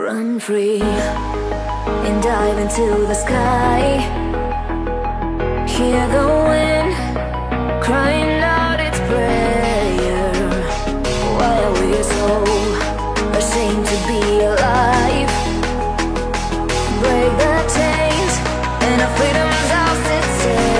Run free and dive into the sky. Hear the wind crying out its prayer. Why are we so ashamed to be alive? Break the chains and our freedom's ours to take.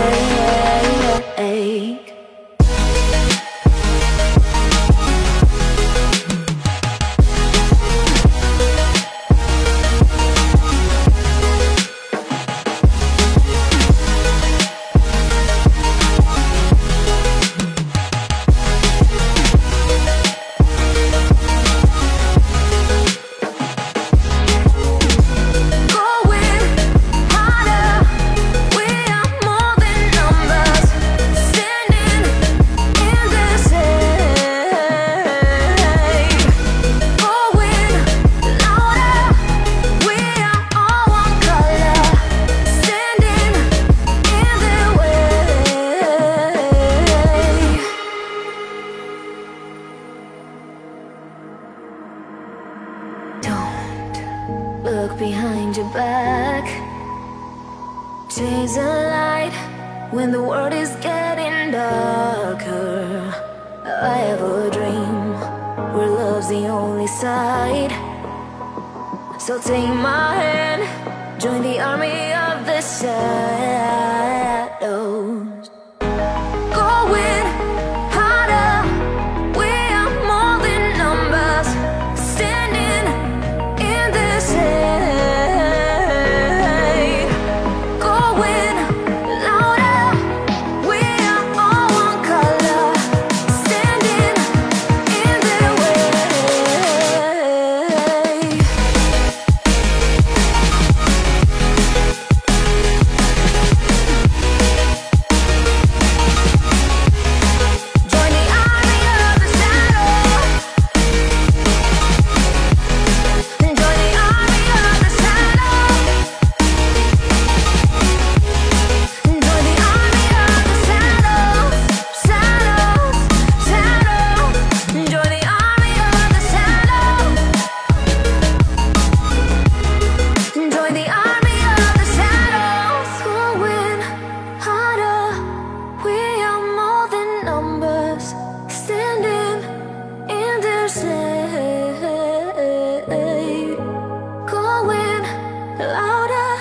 Look behind your back. Chase a light when the world is getting darker. I have a dream where love's the only side. So take my hand, join the army of the shadows. Going harder, we are more than numbers. Standing in this shade. Going louder, we are all one color. Standing in their way. Join the army of the shadows. Join the army of the shadows. Join the army of the shadows. Shadows, shadows. Join the army of the shadows. Join the army of the shadows. Going harder, we are more than numbers. Standing in their shade. Going louder,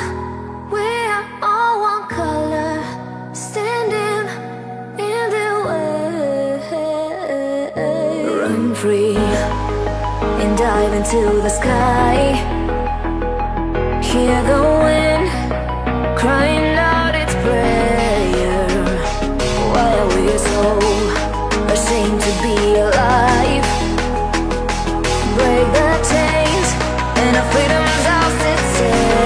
we are all one color. Standing in their way. Run free and dive into the sky. Hear the wind crying out its prayer. Why are we so ashamed to be alive? Break the chains and our freedom's ours to take.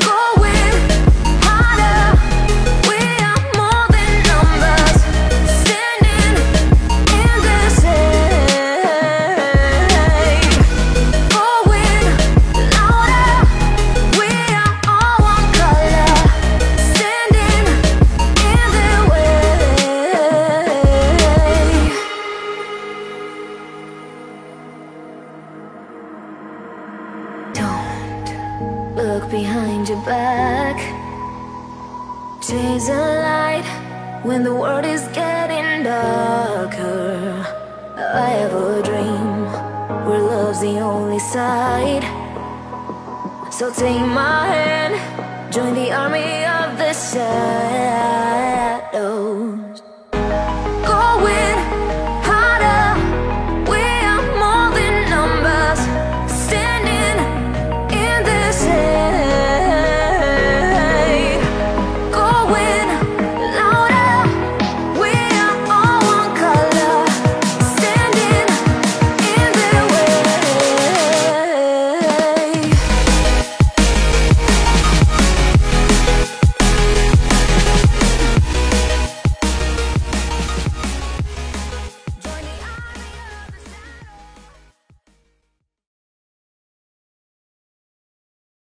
Going harder, we are more than numbers. Standing in the shade. Going louder, we are all one color. Standing in their way. Don't look behind your back. Chase a light when the world is getting darker. I have a dream where love's the only side. So take my hand, join the army of the shadows.